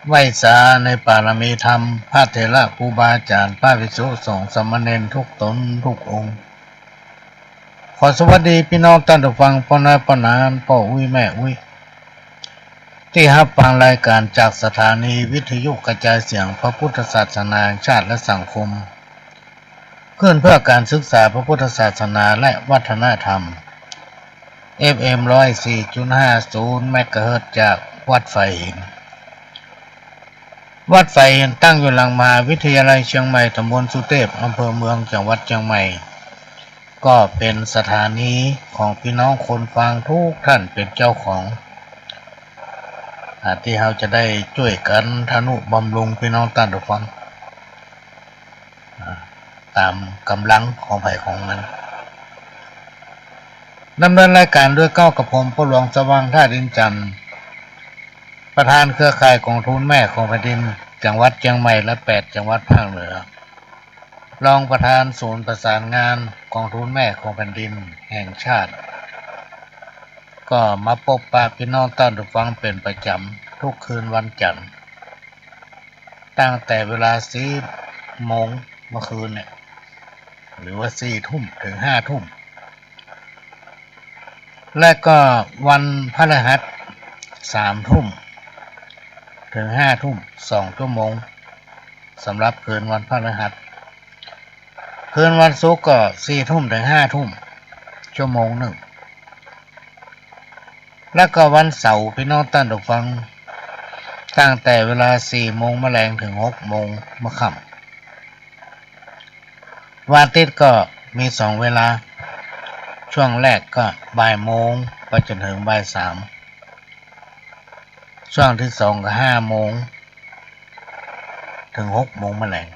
ไหว้สาในปารมีธรรมพระเถระครูบาอาจารย์พระภิกษุสงฆ์สามเณรทุกตนทุกองค์ขอสวัสดีพี่น้องท่านผู้ฟังพ่อน้าพ่อนานพ่ออุ้ยแม่อุ้ยที่รับฟังรายการจากสถานีวิทยุกระจายเสียงพระพุทธศาสนาแห่งชาติและสังคมเพื่อการศึกษาพระพุทธศาสนาและวัฒนธรรม FM 104.50 เมกะเฮิรตซ์จากวัดไฟหินวัดไฟหินตั้งอยู่หลังมหาวิทยาลัยเชียงใหม่ตำบลสุเทพอำเภอเมืองจังหวัดเชียงใหม่ก็เป็นสถานีของพี่น้องคนฟังทุกท่านเป็นเจ้าของที่เราจะได้ช่วยกันทนุบำรุงพี่น้องท่านผู้ฟังตามกำลังของไผ่ของมันดำเนินรายการด้วยก้าวกับผมผู้หลวงสว่างท่าดินจันทร์ประธานเครือข่ายกองทุนแม่ของแผ่นดินจังหวัดเชียงใหม่และ8จังหวัดภาคเหนือรองประธานศูนย์ประสานงานกองทุนแม่ของแผ่นดินแห่งชาติก็มาพบปะพี่น้องท่านผู้ฟังเป็นประจำทุกคืนวันจันทร์ตั้งแต่เวลา4 โมงเมื่อคืนเนี่ยหรือว่า4 ทุ่มถึง5 ทุ่มและก็วันพฤหัส3 ทุ่มถึง5 ทุ่ม2 ชั่วโมงสำหรับคืนวันพฤหัสคืนวันศุกร์ก็4 ทุ่มถึง5 ทุ่มชั่วโมงหนึ่งแล้วก็วันเสาร์พี่น้องท่านผู้ฟังตั้งแต่เวลา4 โมงแลงถึง6 โมงมะค่ำวันอาทิตย์ก็มี2 เวลาช่วงแรกก็บ่ายโมงไปจนถึงบ่าย3ช่วงที่2ก็5 โมงถึง6 โมงแลง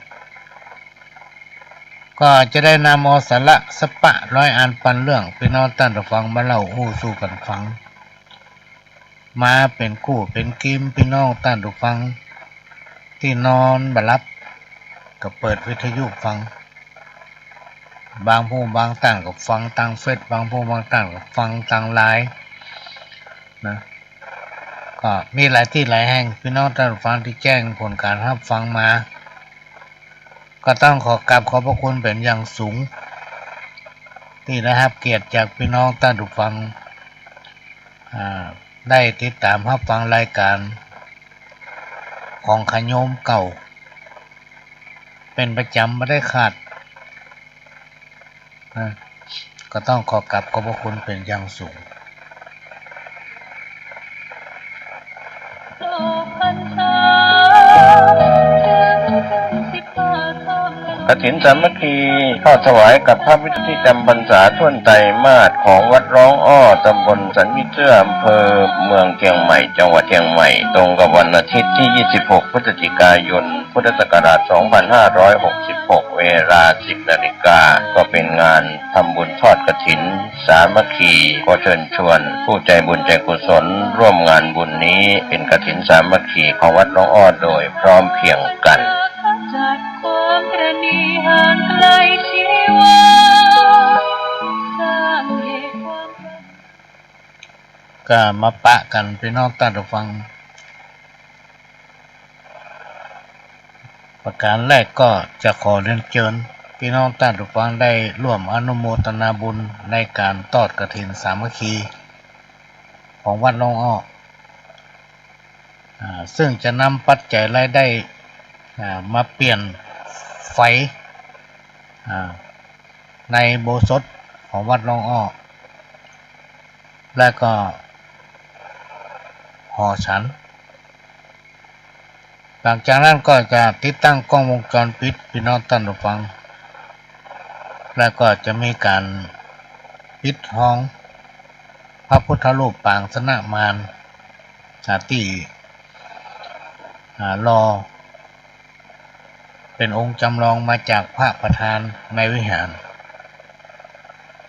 ก็จะได้นำเอาสาระสปะร้อยอันปันเรื่องพี่น้องท่านผู้ฟังมาเล่าสู่กันฟังมาเป็นคู่เป็นกิมพี่น้องท่านผู้ฟังที่นอนบ่หลับก็เปิดวิทยุฟังบางผู้บางต่างก็ฟังทางเฟซบางผู้บางต่างก็ฟังทางไลน์นะก็มีหลายที่หลายแห่งพี่น้องท่านผู้ฟังที่แจ้งผลการรับฟังมาก็ต้องขอกราบขอบพระคุณเป็นอย่างสูงที่ได้รับเกียรติจากพี่น้องท่านผู้ฟังได้ติดตามรับฟังรายการของขโยมเก่าเป็นประจำไม่ได้ขาดก็ต้องขอกราบขอบพระคุณเป็นอย่างสูงกฐินสามัคคีเข้าถวายกับพระพิธีกรรมพรรษาท่วนไตรมาสของวัดร้องอ้อตำบลสันมิเจืออำเภอเมืองเชียงใหม่จังหวัดเชียงใหม่ตรงกับวันอาทิตย์ที่26 พฤศจิกายนพุทธศักราช 2566 เวลา 10 นาฬิกาก็เป็นงานทำบุญทอดกฐินสามัคคีขอเชิญชวนผู้ใจบุญใจกุศลร่วมงานบุญนี้เป็นกฐินสามัคคีของวัดร้องอ้อโดยพร้อมเพรียงกันจากความประณีห่างไกลชีวาสร้างเหตุความก็มาปะกันพี่น้องท่านผู้ฟังประการแรกก็จะขอเรียนเชิญพี่น้องท่านผู้ฟังได้ร่วมอนุโมทนาบุญในการทอดกฐินสามัคคีของวัดร้องอ้อซึ่งจะนำปัจจัยรายได้มาเปลี่ยนไฟในโบสถ์ของวัดร้องอ้อและก็หอฉันหลังจากนั้นก็จะติดตั้งกล้องวงจรปิดพี่น้องท่านผู้ฟังและก็จะมีการปิดทองพระพุทธรูปปางสนะมารที่รอเป็นองค์จำลองมาจากพระประธานในวิหาร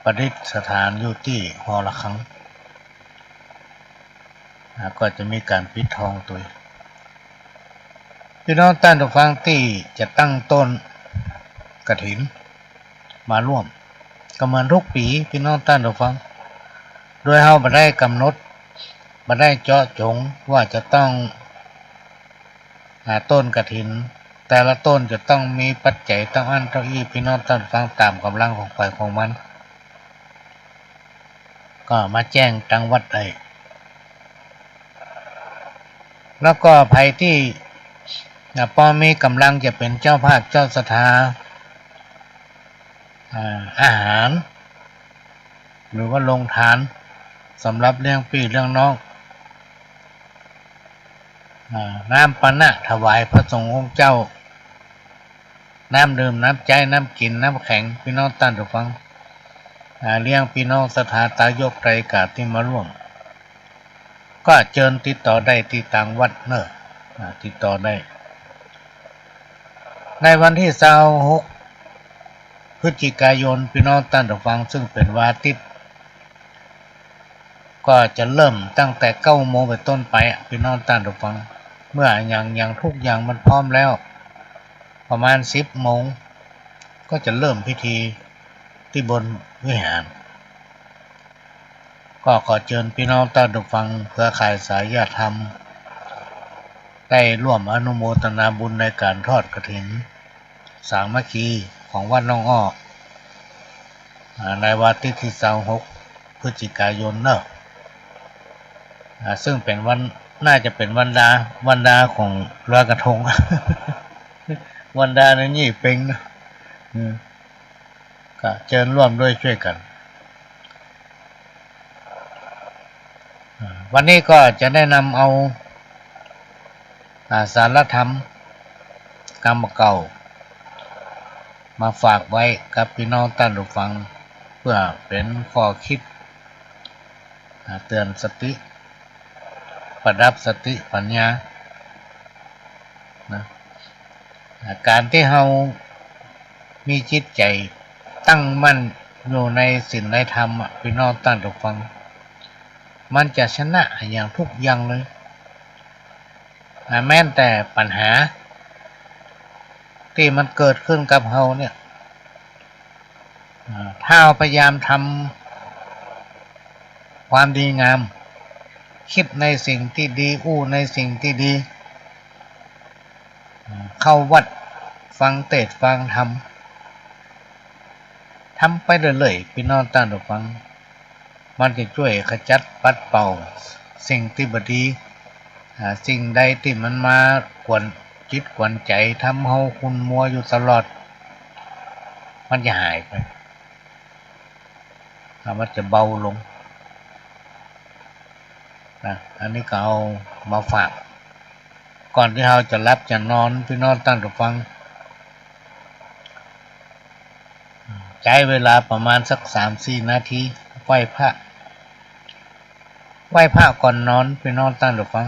ประดิษฐานอยู่ที่หอระฆังก็จะมีการปิดทองตัวพี่น้องท่านผู้ฟังที่จะตั้งต้นกฐินมาร่วมก็เหมือนทุกปีพี่น้องท่านผู้ฟังโดยเราไม่ได้กำหนดไม่ได้เจาะจงว่าจะต้อง ต้นกฐินแต่ละต้นจะต้องมีปัจจัยต้องอันต้องอี้พี่น้องท่านฟังตามกำลังของฝ่ายของมันก็มาแจ้งจังวัดได้แล้วก็ภัยที่พอมีกำลังจะเป็นเจ้าภาคเจ้าสถาอาหารหรือว่าลงทานสำหรับเลี้ยงพี่เลี้ยงน้องน้ำปานะถวายพระสงฆ์องค์เจ้าน้ำดื่มน้ำใจน้ำกินน้ำแข็งพี่น้องท่านผู้ฟังเลี้ยงพี่น้องสถาตายกไตรกาที่มาร่วมก็เชิญติดต่อได้ที่ต่างวัดเนอะติดต่อได้ในวันที่26พฤศจิกายนพี่น้องท่านผู้ฟังซึ่งเป็นวันอาทิตย์ก็จะเริ่มตั้งแต่9 โมงเป็นต้นไปพี่น้องท่านผู้ฟังเมื่ออย่างทุกอย่างมันพร้อมแล้วประมาณ10 โมงก็จะเริ่มพิธีที่บนวิหารก็ขอเชิญพี่น้องท่านผู้ฟังเครือข่ายสายญาติธรรมได้ร่วมอนุโมทนาบุญในการทอดกฐินสามัคคีของวัดน้องอ้อในวันที่26พฤศจิกายนเนอะซึ่งเป็นวันน่าจะเป็นวันดาของลอยกระทง วันดาในนี่เป็งนะก็เชิญร่วมด้วยช่วยกันวันนี้ก็จะได้นำเอาสารธรรมกรรมเก่ามาฝากไว้กับพี่น้องท่านผู้ฟังเพื่อเป็นข้อคิดเตือนสติประดับสติปัญญานะการที่เรามีจิตใจตั้งมั่นอยู่ในศีลในธรรมพี่น้องท่านผู้ฟังมันจะชนะอย่างทุกอย่างเลยแม้แต่ปัญหาที่มันเกิดขึ้นกับเราเนี่ยถ้าเราพยายามทำความดีงามคิดในสิ่งที่ดีในสิ่งที่ดีเข้าวัดฟังเทศน์ฟังธรรมทำไปเรื่อยๆพี่น้องท่านผู้ฟังมันจะช่วยขจัดปัดเป่าสิ่งที่บ่ดีสิ่งใดที่มันมากวนจิตกวนใจทำเฮาขุ่นมัวอยู่ตลอดมันจะหายไปมันจะเบาลงอันนี้ก็เอามาฝากก่อนที่เราจะรับจะนอนพี่น้องท่านผู้ฟังใช้เวลาประมาณสัก 3-4 นาทีไหว้พระก่อนนอนพี่น้องท่านผู้ฟัง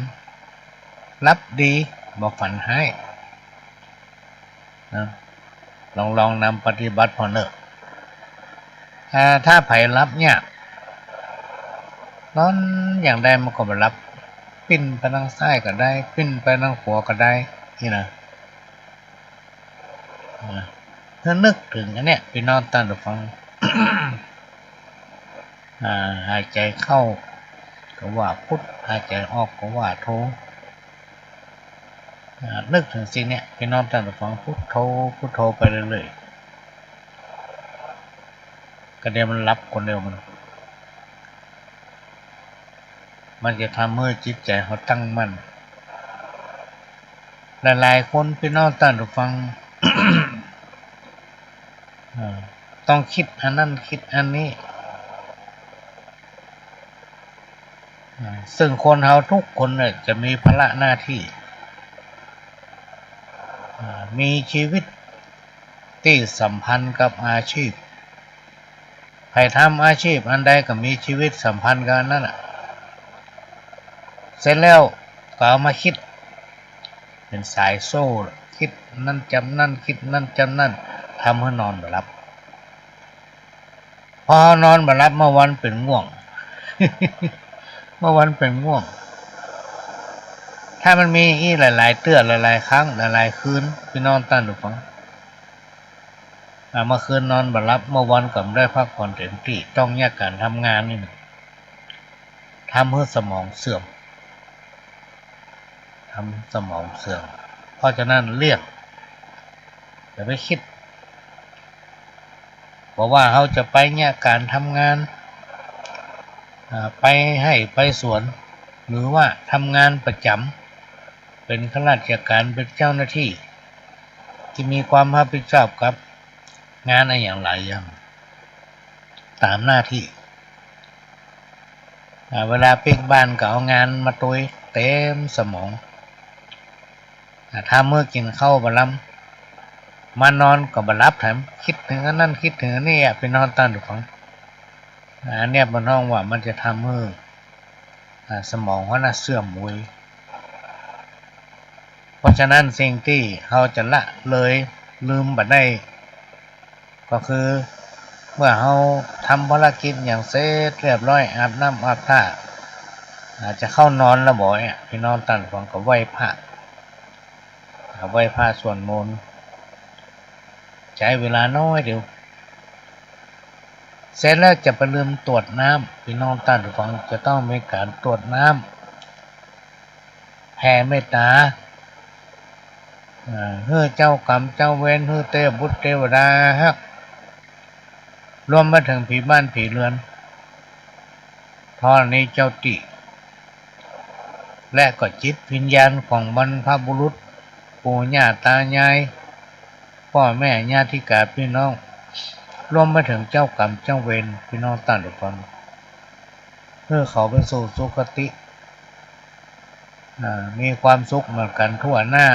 รับดีบ่ฝันให้นะลองนำปฏิบัติพอเนอะถ้าไผรับเนี่ยนอนอย่างใดมันก็บ่รับปิ้นไปทางซ้ายก็ได้ปิ้นไปทางขวาก็ได้นี่นะถ้านึกถึงอันเนี้ยพี่น้องท่านผู้ฟัง หายใจเข้าก็ว่าพุทหายใจออกก็ว่าโธนึกถึงสิ่งเนี้ยพี่น้องท่านผู้ฟังพุทโธไปเรื่อยๆก็เดี๋ยวมันรับคนเดียวมันจะทำให้จิตใจเขาตั้งมั่นหลายๆคนพี่น้องท่านผู้ฟัง ต้องคิดอันนั้นคิดอันนี้ซึ่งคนเราทุกคนเนี่ยจะมีภาระหน้าที่มีชีวิตที่สัมพันธ์กับอาชีพใครทำอาชีพอันใดก็มีชีวิตสัมพันธ์กันนั่นเสร็จแล้วก็เอามาคิดเป็นสายโซ่คิดนั่นจำนั่นคิดนั่นจำนั่นทำให้นอนบ่หลับพอนอนบ่หลับเมื่อวันเป็นง่วง เมื่อวันเป็นง่วงถ้ามันมีอีหลายๆเตื้อหลายๆครั้งหลายๆคืนพี่น้องท่านผู้ฟังเมื่อคืนนอนบ่หลับเมื่อวันก็ไม่ได้พักผ่อนเต็มที่ต้องแยกการทำงานนี่ทำให้สมองเสื่อม ราะฉะนั้นเลี่ยงอย่าไปคิดบอกว่าเขาจะไปเนี่ยการทำงานไปให้ไปสวนหรือว่าทำงานประจำเป็นข้าราชการเป็นเจ้าหน้าที่ที่มีความรับผิดชอบกับงานอะไรอย่างหลายอย่างตามหน้าที่เวลาเพ่งบ้านก็เอางานมาตุยเต็มสมองถ้าเมื่อกินข้าวบะล้ำมานอนก็บะรับแถมคิดถึงนั่นคิดถึงนี่ไปนอนตาดูฟังอันเนี้ยมันน้องว่ามันจะทำให้สมองเขาน่ะเสื่อมวุยเพราะฉะนั้นสิ่งที่เขาจะละเลยลืมบัดได้ก็คือเมื่อเขาทำภารกิจอย่างเสร็จเรียบร้อยอาบน้ำอาบท่าอาจจะเข้านอนแล้วบ่อยพี่นอนตันฟังก็ไหว้พระสวดมนต์ใช้เวลาน้อยเดียวเสร็จแล้วจะไปลืมตรวจน้ำพี่น้องตันฟังจะต้องมีการตรวจน้ำแผ่เมตตาเฮ้อเจ้ากรรมเจ้าเวรเฮ้อเทพบุตรเทวดาฮักรวมมาถึงผีบ้านผีเรือนธรณีเจ้าติและก็จิตวิญญาณของบรรพบุรุษปู่ย่าตายายพ่อแม่ญาติกาพี่น้องรวมมาถึงเจ้ากรรมเจ้าเวรพี่น้องต่างทุกคนเพื่อเขาไปสู่สุคติมีความสุขเหมือนกันทั่วหน้า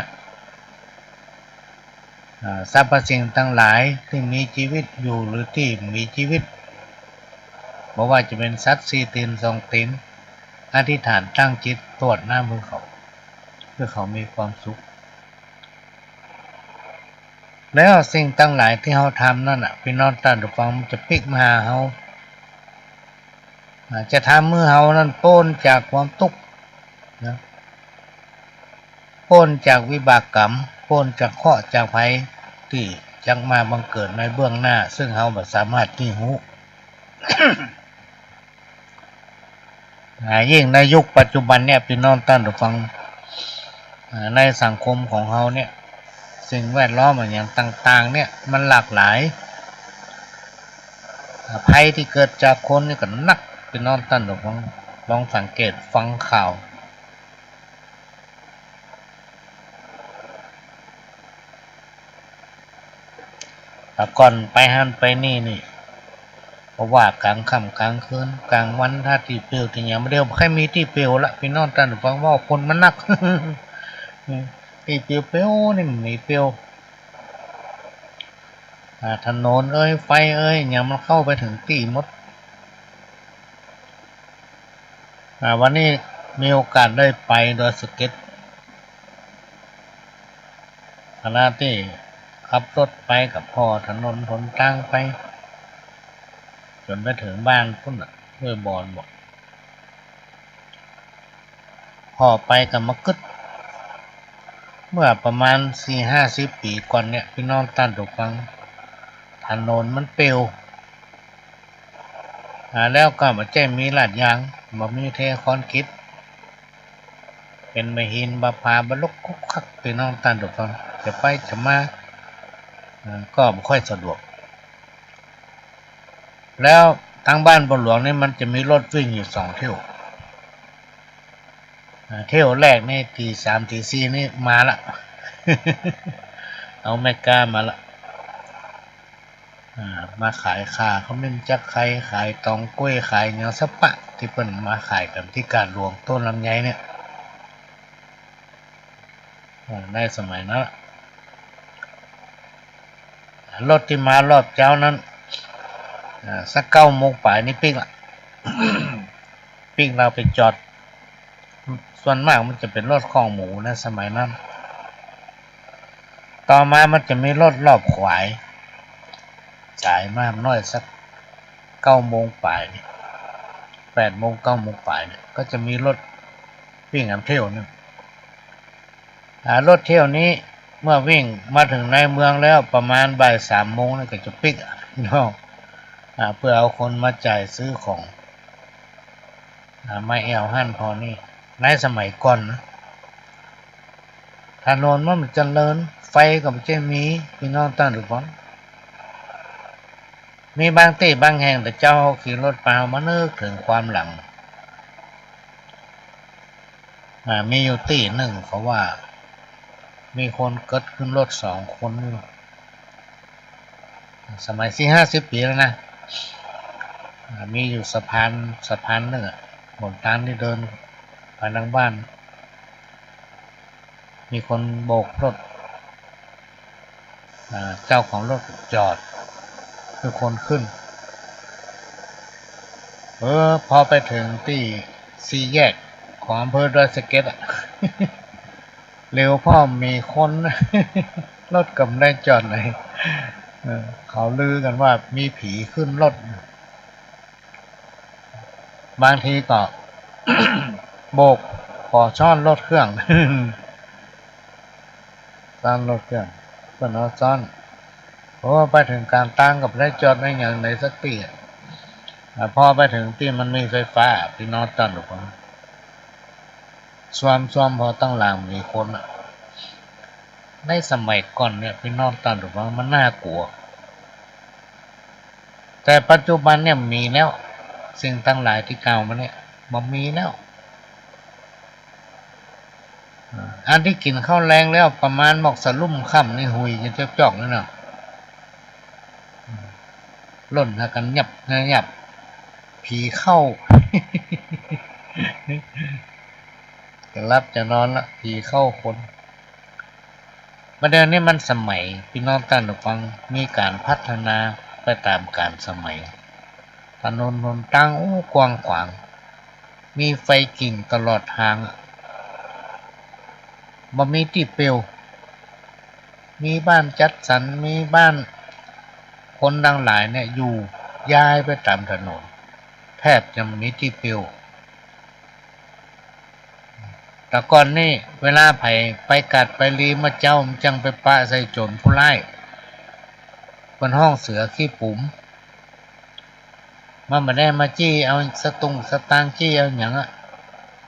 สรรพสิ่งทั้งหลายที่มีชีวิตอยู่หรือที่มีชีวิตบอกว่าจะเป็นสัตว์สี่ตีนสองตีนอธิษฐานตั้งจิตตรวจหน้ามือเขาเพื่อเขามีความสุขแล้วสิ่งทั้งหลายที่เขาทำนั่นพี่น้องต่างทุกฟังมันจะพลิกมาหาเขาจะทำมือเขานั้นพ้นจากความทุกข์นะพ้นจากวิบากกรรมพ้นจากเคราะห์จากภัยที่จักมาบังเกิดในเบื้องหน้าซึ่งเขาไม่สามารถที่รู้ ยิ่งในยุคปัจจุบันเนี่ยพี่น้องท่านผู้ฟังในสังคมของเขาเนี่ยสิ่งแวดล้อมอย่างต่างๆเนี่ยมันหลากหลายภัยที่เกิดจากคนนี่ก็นักพี่น้องท่านผู้ฟังลองสังเกตฟังข่าวก่อนไปหันไปนี่เพราะว่ากลางค่ำกลางคืนกลางวันถ้าที่เปลวที่ยังไม่เดียวใครมีที่เปลวละพี่น้องท่านฟังว่าคนมันนัก ที่เปลวนี่มีเปลวถนนไฟยังมันเข้าไปถึงตีมดวันนี้มีโอกาสได้ไปโดยสเก็ตขณะที่ขับรถไปกับพ่อถนนหนทางไปจนไปถึงบ้านพุ่นด้วยบอลบอกพ่อไปกับมะกึดเมื่อประมาณ 4-50 ปีก่อนเนี่ยพี่น้องท่านทุกฟังถนนมันเปลวแล้วก็มาแจ้งมีลาดยางมามีเทคอนกรีตเป็นไม้หินบาพาบลุกคุกคักพี่น้องท่านทุกฟังจะไปจะมาก็ไม่ค่อยสะดวกแล้วทางบ้านบนหลวงนี่มันจะมีรถวิ่งอยู่2เที่ยวเที่ยวแรกนี่ตี 3 ตี 4นี่มาละ เอาแมกกามาละมาขายขาเขาเป็นจักไข่ขายตองกล้วยขายเนื้อสปะที่เพิ่นมาขายกันที่การหลวงต้นลำไยเนี่ยได้สมัยนั้นรถที่มารอบเจ้านั้นสัก9 โมงป่ายนี่ปิ้งละ ปิ้งเราไปจอดส่วนมากมันจะเป็นรถข้องหมูนะสมัยนั้นต่อมามันจะมีรถรอบขวายสายมากน้อยสัก9 โมงป่ายนี่8 โมง 9 โมงป่ายเนี่ยก็จะมีรถวิ่งเที่ยวนึงรถเที่ยวนี้เมื่อวิ่งมาถึงในเมืองแล้วประมาณบ่าย 3 โมงนี่ก็จะปิกเนาะเพื่อเอาคนมาจ่ายซื้อของไม่แอวหั่นพอนี่ในสมัยก่อนนะถ ถนนมันเจริญไฟก็ไม่ใช่มีพี่น้องท่านทุกคนมีบางที่บางแห่งแต่เจ้าขี่รถเปล่ามานึกถึงความหลังมีอยู่ที่หนึ่งเขาว่ามีคนเกิดขึ้นรถ2 คนนี่สมัย40-50 ปีแล้วนะมีอยู่สะพานหนึ่งบนทางที่เดินไปทางบ้านมีคนโบกรถเจ้าของรถจอดคือคนขึ้นพอไปถึงที่4 แยกของอำเภอดอยสะเก็ดเร็วพ่อมีคนรถกำลังจอดเลยเขาลือกันว่ามีผีขึ้นรถบางทีก็ โบกขอช้อนรถเครื่องซ่อนรถเครื่องเพื่อนเอาซ่อนเพราะว่าไปถึงการตั้งกับได้จอดได้อย่างในสักตีพอไปถึงที่มันมีไฟฟ้าพี่น้องตั้งหรือเปล่าซ้อมพอตั้งหลังมีคนในสมัยก่อนเนี่ยพี่น้องตั้งหรือเปล่ามันน่ากลัวแต่ปัจจุบันเนี่ยมีแล้วสิ่งตั้งหลายที่เก่ามาเนี่ยมันมีแล้วอันที่กินข้าวแรงแล้วประมาณหมอกสลุ่มค่ำนี่หุยจะจอกนี่เนาะล่นหากันยับผีเข้า จะรับจะนอนละผีเข้าคนประเด็นนี้มันสมัยพี่น้องท่านผู้ฟังมีการพัฒนาไปตามกาลสมัยถนนหนทางกว้างขวางมีไฟกิ่งตลอดทางบ่มีที่เปลวมีบ้านจัดสรรมีบ้านคนดังหลายเนี่ยอยู่ย้ายไปตามถนนแทบจะมีที่เปลวแต่ก่อนนี่เวลาไปกัดไปลีมาเจ้ามันจังไปปะใส่โจรผู้ร้ายบนห้องเสือขี้ปุ๋มมันไม่ได้มาจี้เอาสตางค์จี้เอาอย่าง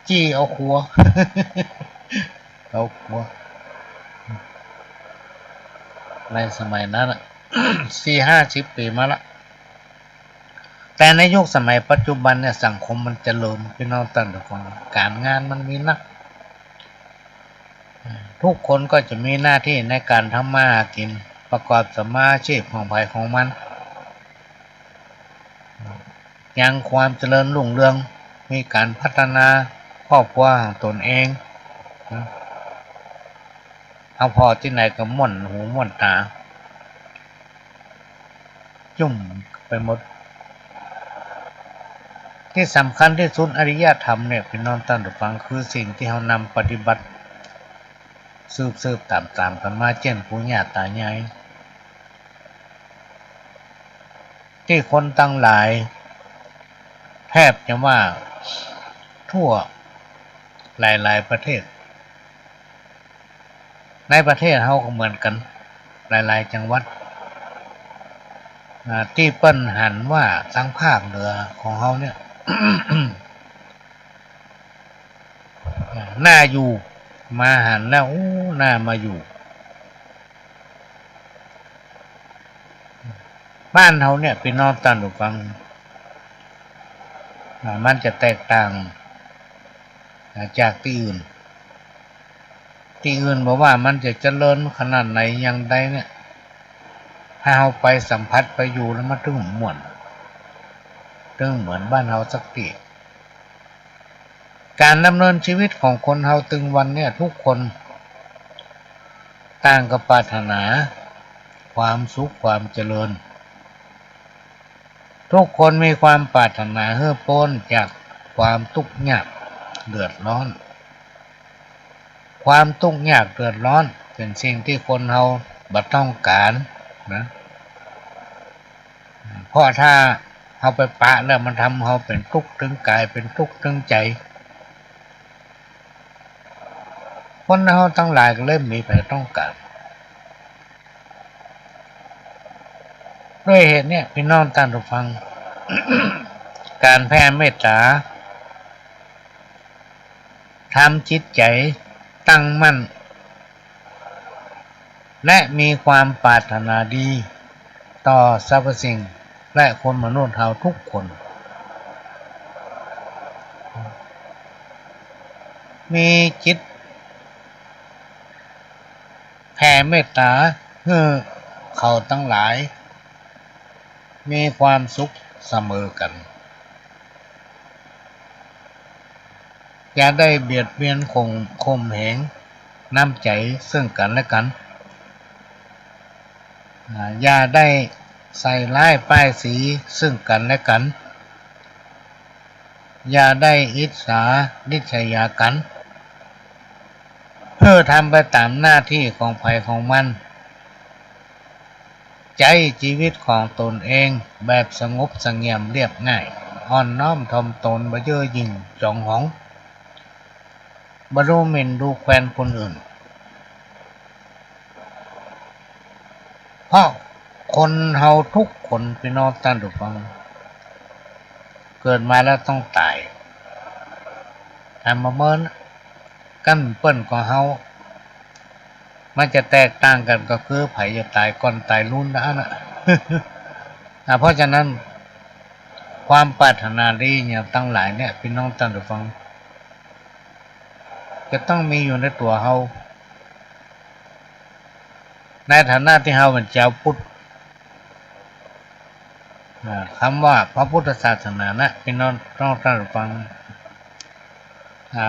จี้เอาครัว เอาครัวในสมัยนั้น40-50 ปีมาละแต่ในยุคสมัยปัจจุบันเนี่ยสังคมมันเจริญพี่น้องท่านผู้ฟังการงานมันมีนักทุกคนก็จะมีหน้าที่ในการทำมาหากินประกอบสมาชีพของภายของมันยังความเจริญรุ่งเรืองมีการพัฒนาครอบครัวของตนเองเอาพอที่ไหนก็ม่วนหูม่วนตาจุ่มไปหมดที่สำคัญที่สุดอริยธรรมเนี่ยพี่น้องท่านผู้ฟังคือสิ่งที่เรานำปฏิบัติสืบตามกันมาเช่นปู่ย่าตายายที่คนตั้งหลายแทบจะว่าทั่วหลายประเทศในประเทศเราก็เหมือนกันหลายจังหวัดที่เปิ้นหันว่าทั้งภาคเหนือของเราเนี่ย น่าอยู่มาหันแล้วน่ามาอยู่บ้านเราเนี่ยพี่น้องท่านผู้ฟังมันจะแตกต่างจากที่อื่นบอกว่ามันจะเจริญขนาดไหนอย่างใดเนี่ยถ้าเราไปสัมผัสไปอยู่แล้วมันถึงม่วนถึงเหมือนบ้านเราสักทีการดำเนินชีวิตของคนเราตึงวันเนี่ยทุกคนต่างกับปรารถนาความสุขความเจริญทุกคนมีความปรารถนาเพื่อพ้นจากความทุกข์ยากเดือดร้อนความทุกข์ยากเดือดร้อนเป็นสิ่งที่คนเราบ่ต้องการนะเพราะถ้าเราไปปะแล้วมันทำเราเป็นทุกข์ถึงกายเป็นทุกข์ถึงใจคนเราทั้งหลายก็เริ่มมีแต่ต้องการด้วยเหตุเนี่ยพี่น้องท่านผู้ฟัง การแผ่เมตตาทำจิตใจตั้งมั่น และมีความปรารถนาดีต่อสรรพสิ่งและคนมนุษย์เราทุกคนมีจิตแผ่เมตตาให้เขาทั้งหลายมีความสุขเสมอกันอย่าได้เบียดเบียนข่มเหงน้ำใจซึ่งกันและกันอย่าได้ใส่ร้ายป้ายสีซึ่งกันและกันอย่าได้อิจฉาริษยากันเพื่อทำไปตามหน้าที่ของภัยของมันใจชีวิตของตนเองแบบสงบเสงี่ยมเรียบง่ายอ่อนน้อมถ่อมตนบ่เย่อหยิ่งจองหองบ่ดูหมิ่นดูแคลนคนอื่นเพราะคนเฮาทุกคนพี่น้องท่านผู้ฟังเกิดมาแล้วต้องตายทำมาเมินกันเปิ้นของเฮามันจะแตกต่างกันก็คือไผจะตายก่อนตายรุ่นนะ เพราะฉะนั้นความปรารถนาดีเนี่ยตั้งหลายเนี่ยพี่น้องท่านผู้ฟังจะต้องมีอยู่ในตัวเฮาในฐานะที่เฮาเป็นชาวพุทธคำว่าพระพุทธศาสนานะพี่น้องท่านผู้ฟัง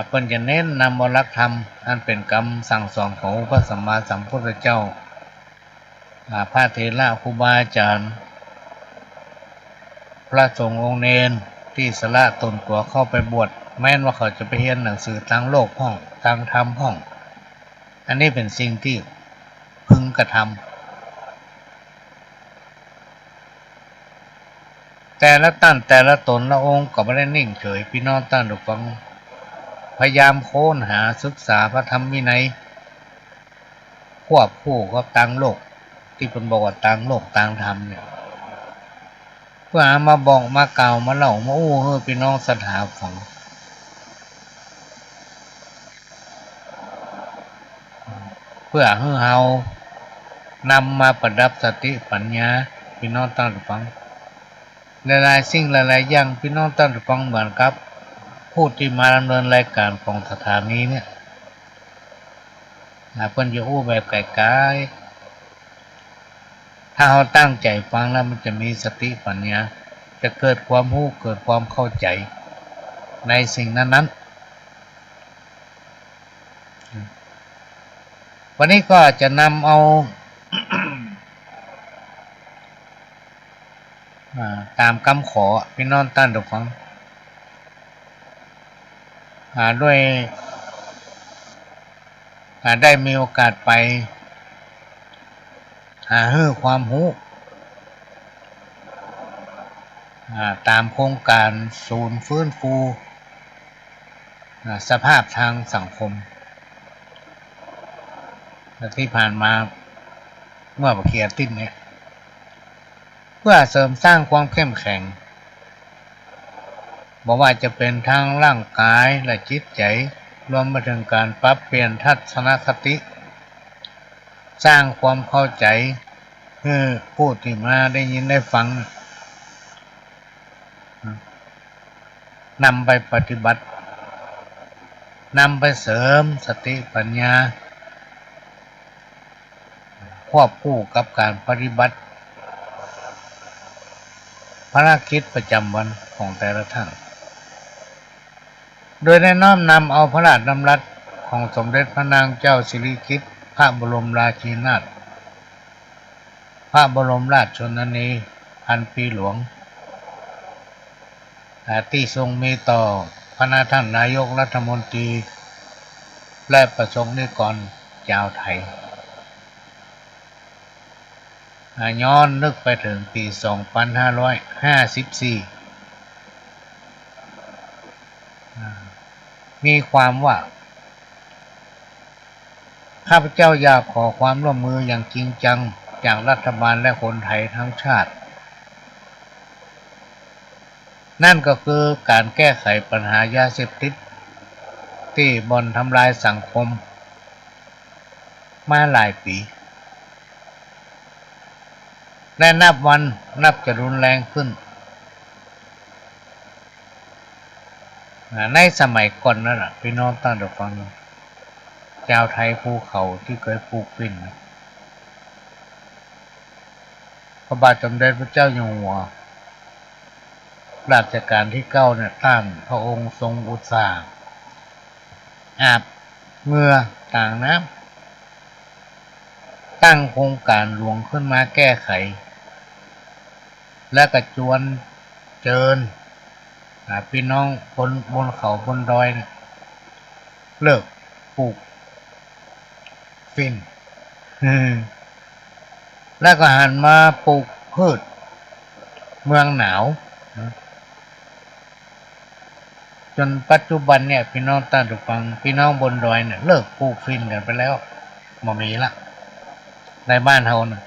เพิ่นจะเน้นนำเอาหลักธรรมอันเป็นคำสั่งสอนของพระสัมมาสัมพุทธเจ้าพระเถระครูบาอาจารย์พระสงฆ์องค์เณรที่สละตนตัวเข้าไปบวชแม้นว่าเขาจะไปเรียนหนังสือทางโลกห้องทางธรรมห้องอันนี้เป็นสิ่งที่พึงกระทำแต่ละท่านแต่ละตนละองค์ก็ไม่ได้นิ่งเฉยพี่น้องท่านผู้ฟังพยายามค้นหาศึกษาพระธรรมวินัยควบคู่กับต่างโลกที่เป็นบอกว่าต่างโลกต่างธรรมเนี่ยเพื่อมาบอกมากล่าวมาเล่ามาอู้ให้พี่น้องศรัทธาฟังเพื่อให้เฮานำมาประดับสติปัญญาพี่น้องท่านผู้ฟังหลายๆสิ่งหลายๆอย่างพี่น้องท่านผู้ฟังเหมือนกับผู้ที่มาดำเนินรายการของสถานีเนี่ยเพิ่นจะอู้แบบไกลๆถ้าเราตั้งใจฟังแล้วมันจะมีสติปัญญาจะเกิดความรู้เกิดความเข้าใจในสิ่งนั้นๆวันนี้ก็จะนำเอา ตามคำขอพี่น้องท่านผู้ฟังด้วยได้มีโอกาสไปให้ความรู้ตามโครงการศูนย์ฟื้นฟูสภาพทางสังคมที่ผ่านมาเมื่อเขียนติ้นเนี่ยเพื่อเสริมสร้างความเข้มแข็งบอกว่าจะเป็นทางร่างกายและจิตใจรวมไปถึงการปรับเปลี่ยนทัศนคติสร้างความเข้าใจให้ผู้ที่มาได้ยินได้ฟังนำไปปฏิบัตินำไปเสริมสติปัญญาควบคู่กับการปฏิบัติภารกิจประจำวันของแต่ละท่านโดยได้น้อมนำเอาพระราชดำรัสของสมเด็จพระนางเจ้าสิริกิติ์พระบรมราชินีนาถพระบรมราชชนนีพันปีหลวงที่ทรงมีต่อพระท่านนายกรัฐมนตรีและประสงค์นิกรชาวไทยย้อนนึกไปถึงปี 2554 มีความว่าข้าพเจ้าอยากขอความร่วมมืออย่างจริงจังจากรัฐบาลและคนไทยทั้งชาตินั่นก็คือการแก้ไขปัญหายาเสพติดที่บ่อนทำลายสังคมมาหลายปี และนับวันนับจะรุนแรงขึ้นในสมัยก่อนนั่นแหละพี่น้องตั้งแต่ฟังเจ้าไทยภูเขาที่เคยปลูกปิ่นพระบาทสมเด็จพระเจ้าอยู่หัวรัชกาลที่9เนี่ยท่านพระองค์ทรงอุตสาห์อาบเหงื่อต่างน้ำตั้งโครงการหลวงขึ้นมาแก้ไขและกระจวนเจิญพี่น้องบนเขาบนดอยเนี่ยเลิกปลูกฟินแล้วก็หันมาปลูกพืชเมืองหนาวจนปัจจุบันเนี่ยพี่น้องตั้งแต่ฟังพี่น้องบนดอยเนี่ยเลิกปลูกฟินกันไปแล้วไม่มีละในบ้านเฮานะ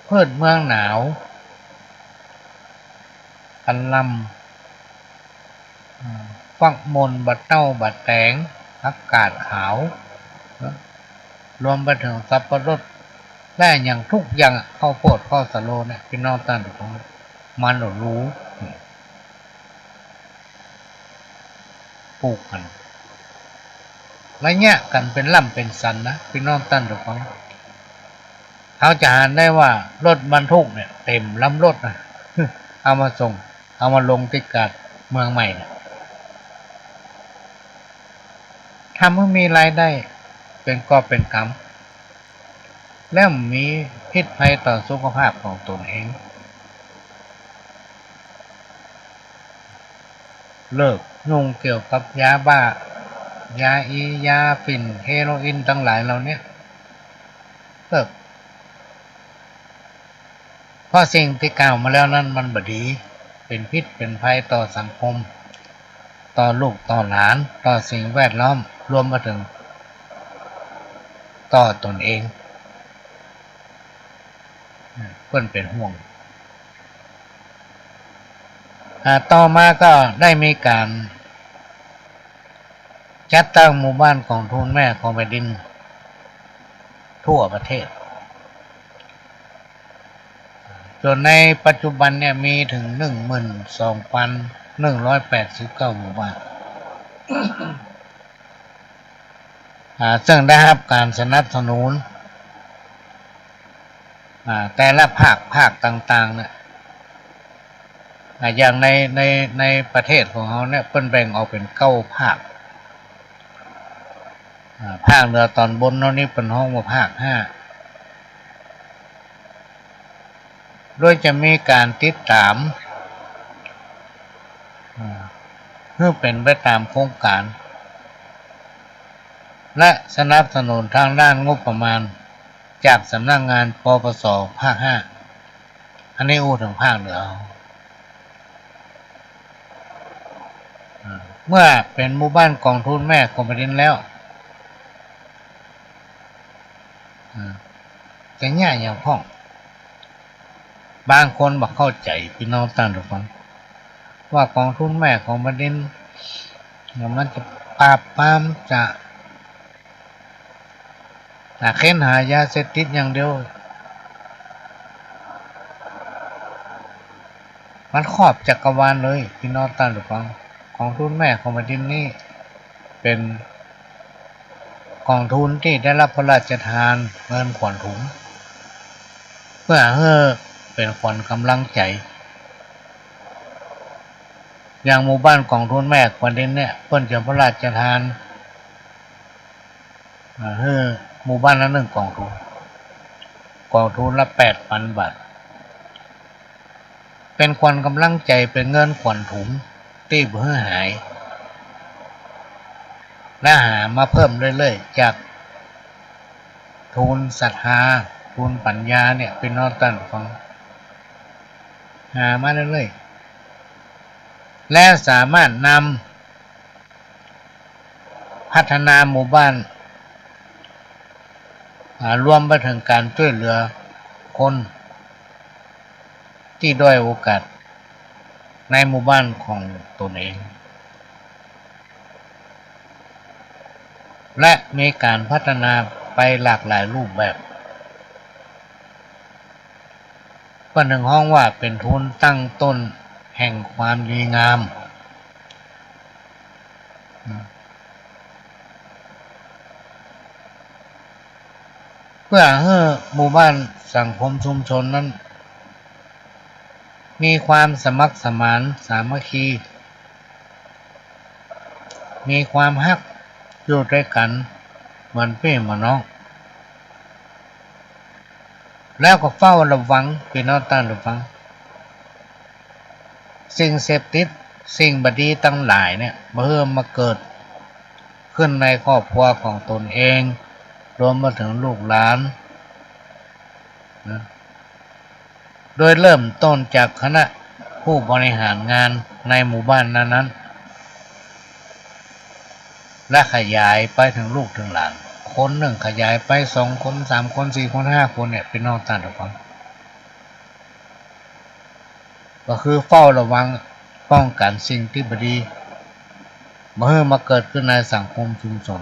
พืชเมืองหนาวอันลำฟักมนบัดเต้าบัดแตงอากาศขาวรวมไปถึงสับปะรดได้อย่างทุกอย่างข้าวโพดข้าวสะโลเนี่ยพี่น้องตั้งแต่ฟังมันรู้ปลูกกันและเนี่ยกันเป็นล่ำเป็นสันนะพี่น้องตั้งแต่ฟังเขาจะหาได้ว่ารถบรรทุกเนี่ยเต็มลำรถนะเอามาส่งเอามาลงที่กาดเมืองใหม่นะทำให้มีรายได้เป็นกอบเป็นกำแล้วมีพิษภัยต่อสุขภาพของตนเองเลิกยุ่งเกี่ยวกับยาบ้ายาอียาฝิ่นเฮโรอีนทั้งหลายเราเนี่ยเลิกเพราะสิ่งที่กล่าวมาแล้วนั้นมันบดีเป็นพิษเป็นภัยต่อสังคมต่อลูกต่อหลานต่อสิ่งแวดล้อมรวมมาถึงต่อตนเองเพื่อนเป็นห่วงต่อมาก็ได้มีการจัดตั้งหมู่บ้านของทุนแม่ของแผ่นดินทั่วประเทศจนในปัจจุบันเนี่ยมีถึง 12,189 หมู่บ้านซึ่งได้รับการสนับสนุนแต่ละภาคต่างๆเนี่ยอย่างในประเทศของเขาเนี่ยเป็นแบ่งออกเป็น9 ภาคภาคเหนือตอนบนนี่เป็นห้องว่าภาค5โดยจะมีการติดตามเพื่อเป็นไปตามโครงการและสนับสนุนทางด้านงบประมาณจากสำนักงานปปส.ภาค5อันนี้อู้ถึงภาคเหนือเมื่อเป็นหมู่บ้านกองทุนแม่ของแผ่นดินแล้วจะง่ายอย่างพ่องบางคนบอกเข้าใจพี่น้องตั้งแต่ฟังว่ากองทุนแม่ของแผ่นดินมันจะปราบปรามจะเค้นหายาเสพติดอย่างเดียวมันครอบจักรวาลเลยพี่น้องตั้งแต่ฟังกองทุนแม่ของแผ่นดินนี่เป็นกองทุนที่ได้รับพระราชทานเงินขวัญถุงเพื่อให้เป็นขวัญกำลังใจอย่างหมู่บ้านกองทุนแม่แผ่นดินเนี่ยเพิ่นจะพระราชทานให้หมู่บ้านละ1 กองทุนละ 8,000 บาทเป็นขวัญกำลังใจเป็นเงินขวัญถุงที่เพื่อหายและหามาเพิ่มเรื่อยๆจากทุนศรัทธาทุนปัญญาเนี่ยเป็นนอตันฟังหามาเรื่อยๆและสามารถนำพัฒนาหมู่บ้านรวมไปถึงการช่วยเหลือคนที่ด้อยโอกาสในหมู่บ้านของตนเองและมีการพัฒนาไปหลากหลายรูปแบบ ก็หนึ่งห้องว่าเป็นทุนตั้งต้นแห่งความดีงามเพื่อให้หมู่บ้านสังคมชุมชนนั้นมีความสมัครสมานสามัคคีมีความฮักอยู่ด้วยกันเหมือนพี่เหมือนน้องแล้วก็เฝ้าระวังพี่น้องตั้งระวังสิ่งเสพติดสิ่งบดีตั้งหลายเนี่ยเมื่อมาเกิดขึ้นในครอบครัวของตนเองรวมมาถึงลูกหลานนะโดยเริ่มต้นจากคณะผู้บริหารงานในหมู่บ้านนั้นๆและขยายไปถึงลูกถึงหลานคนหนึ่งขยายไป2 คน 3 คน 4 คน 5 คนเนี่ยเป็นน้องตั้งระวังก็คือเฝ้าระวังป้องกันสิ่งที่บดีเมื่อมาเกิดขึ้นในสังคมชุมชน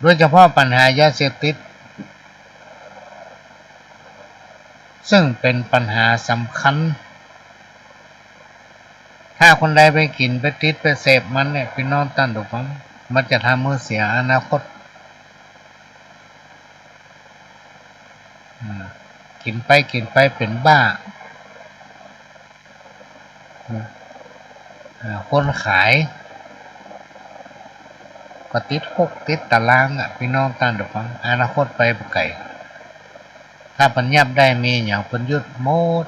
โดยเฉพาะปัญหายาเสพติดซึ่งเป็นปัญหาสำคัญถ้าคนใดไปกินไปติดไปเสพมันเนี่ยพี่น้องตั้งระวังมันจะทำให้เสียอนาคตกินไปเป็นบ้าคนขายก็ติดคุกติดตารางพี่น้องตั้งระวังอนาคตไปไกลถ้าปัญญาได้มีอย่างเป็นยุดโมด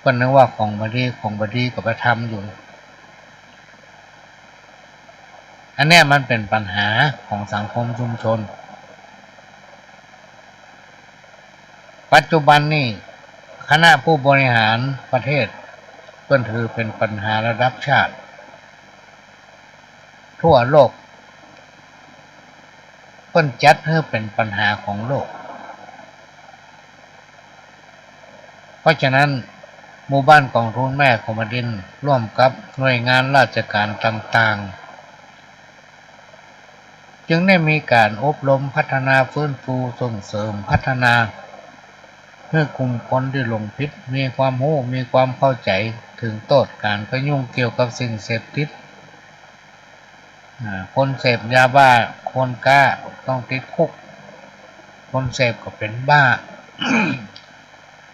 ก็นึกว่าของบดีก็ไปทำอยู่อันนี้มันเป็นปัญหาของสังคมชุมชนปัจจุบันนี้คณะผู้บริหารประเทศเพิ่นถือเป็นปัญหาระดับชาติทั่วโลกเพิ่นจัดให้เป็นปัญหาของโลกเพราะฉะนั้นหมู่บ้านกองทุนแม่ของแผ่นดินร่วมกับหน่วยงานราชการต่างๆจึงได้มีการอบรมพัฒนาฟื้นฟูส่งเสริมพัฒนาเพื่อกลุ่มคนที่หลงผิดมีความรู้มีความเข้าใจถึงโทษการกระยุ่งเกี่ยวกับสิ่งเสพติดคนเสพยาบ้าคนกล้าต้องติดคุกคนเสพก็เป็นบ้า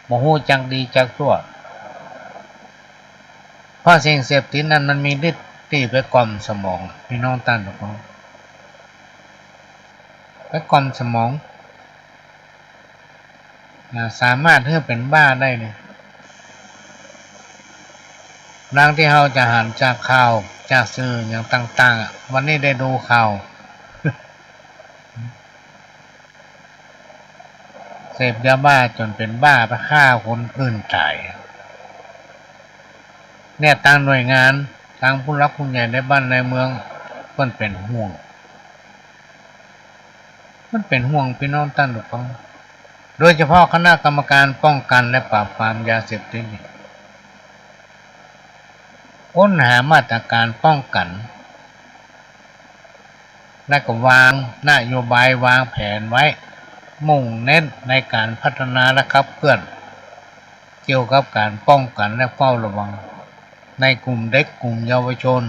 โมโหจังดีจักชั่วเพราะสิ่งเสพติดนั้นมันมีฤทธิ์ที่ไปกล่อมสมองพี่น้องตั้งถูกต้องไปกล่อมสมองสามารถให้เป็นบ้าได้เนี่ยดังที่เราจะหันจากข่าวจากสื่ออย่างต่างๆวันนี้ได้ดูข่าว เสพยาบ้าจนเป็นบ้าไปฆ่าคนอื่นตายเนี่ยทางหน่วยงานทางผู้รักผู้ใหญ่ในบ้านในเมืองเพิ่นเป็นห่วงพี่น้องตั้งถูกต้องโดยเฉพาะคณะกรรมการป้องกันและปราบปรามยาเสพติดค้นหามาตรการป้องกันและก็วางนโยบายวางแผนไว้มุ่งเน้นในการพัฒนาและขับเคลื่อนเกี่ยวกับการป้องกันและเฝ้าระวังในกลุ่มเด็กกลุ่มเยาวชน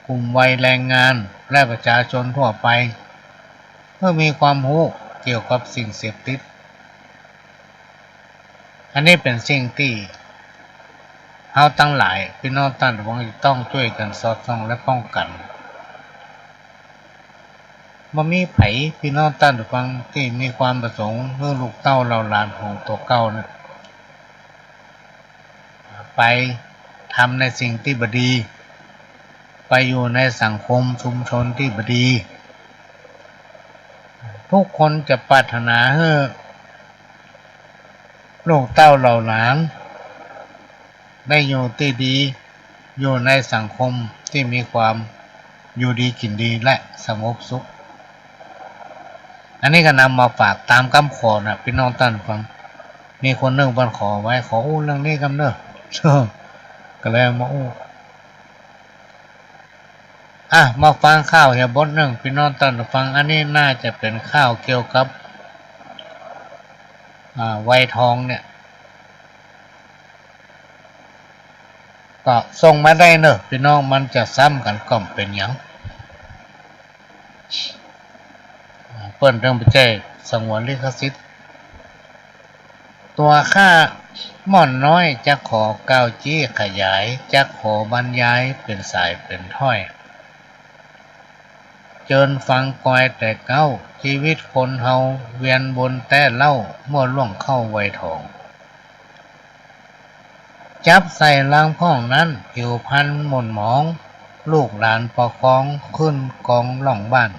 กลุ่มวัยแรงงานและประชาชนทั่วไปเพื่อมีความรู้เกี่ยวกับสิ่งเสพติดอันนี้เป็นสิ่งที่เราทั้งหลายพี่น้องท่านต้องช่วยกันสอดส่องและป้องกันบ่มีไผพี่น้องท่านฟังที่มีความประสงค์เพื่อลูกเต้าเราหลานของตัวเก่านะไปทำในสิ่งที่บดีไปอยู่ในสังคมชุมชนที่บดีทุกคนจะปรารถนาให้ลูกเต้าเราหลานได้อยู่ที่ดีอยู่ในสังคมที่มีความอยู่ดีกินดีและสงบสุขอันนี้ก็นำมาฝากตามคำขอนะพี่น้องท่านฟังมีคนหนึ่งบันขอไว้ขออู้เรื่องนี้กันเนอะก็เลยมาอู้มาฟังข้าวเฮียบดหนึ่งพี่น้องท่านฟังอันนี้น่าจะเป็นข้าวเกี่ยวกับ ไวทองเนี่ยก็ส่งมาได้เนอะพี่น้องมันจะซ้ำกันก็เป็นหยังเปิ้นเรื่องไปแจ้งสงวนลิขสิทธิ์ตัวค่าม่อนน้อยจะขอก้าวจี้ขยายจะขอบรรยายเป็นสายเป็นถ้อยเจิญฟังกอยแต่เก้าชีวิตคนเฮาเวียนบนแต่เล่าเมื่อล่วงเข้าไวทองจับใส่ลางพ่องนั้นผิวพันหม่นหมองลูกหลานประคองขึ้นกองหล่องบ้าน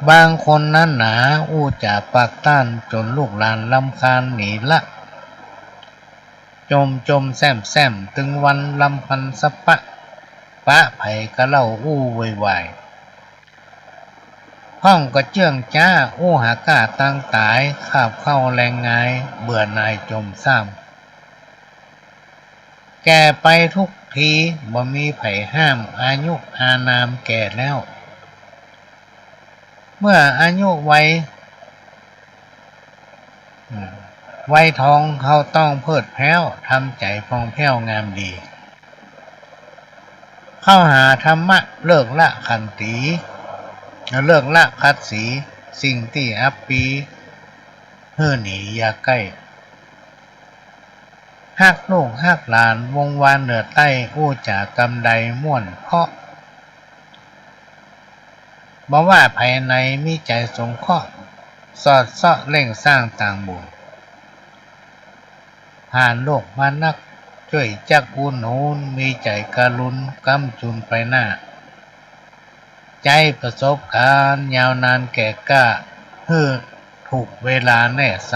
บางคนนั้นหนาอู้จากปากต้านจนลูกหลานลำคาญหนีละแซมตึงวันลำพันสะปะไผ่กะเล่าอู้ไวห้องก็เจื้องจ้าอู้หากาตั้งตายขาบเข้าแรงงายเบื่อนายจมซ้ำแก่ไปทุกทีบ่มีไผห้ามอายุอานามแก่แล้วเมื่ออายุไวทองเขาต้องเพิดแผ้วทำใจพองแผ้วงามดีเข้าหาธรรมะเลิกละขันตีเลิกละคัดสีสิ่งที่อัปปีเฮือหนีอย่าใกล้ฮักลูกฮักหลานวงวานเหนือใต้อู้จากกำไดม่วนเพาะบอกว่าภายในมีใจสงเคราะห์สอดเสาะเร่งสร้างต่างบุญผ่านโลกมานักช่วยจักอุ่นหูนมีใจการุณกำจุนไปหน้าใจประสบการณ์ยาวนานแก่กล้าเฮือถูกเวลาแน่ไซ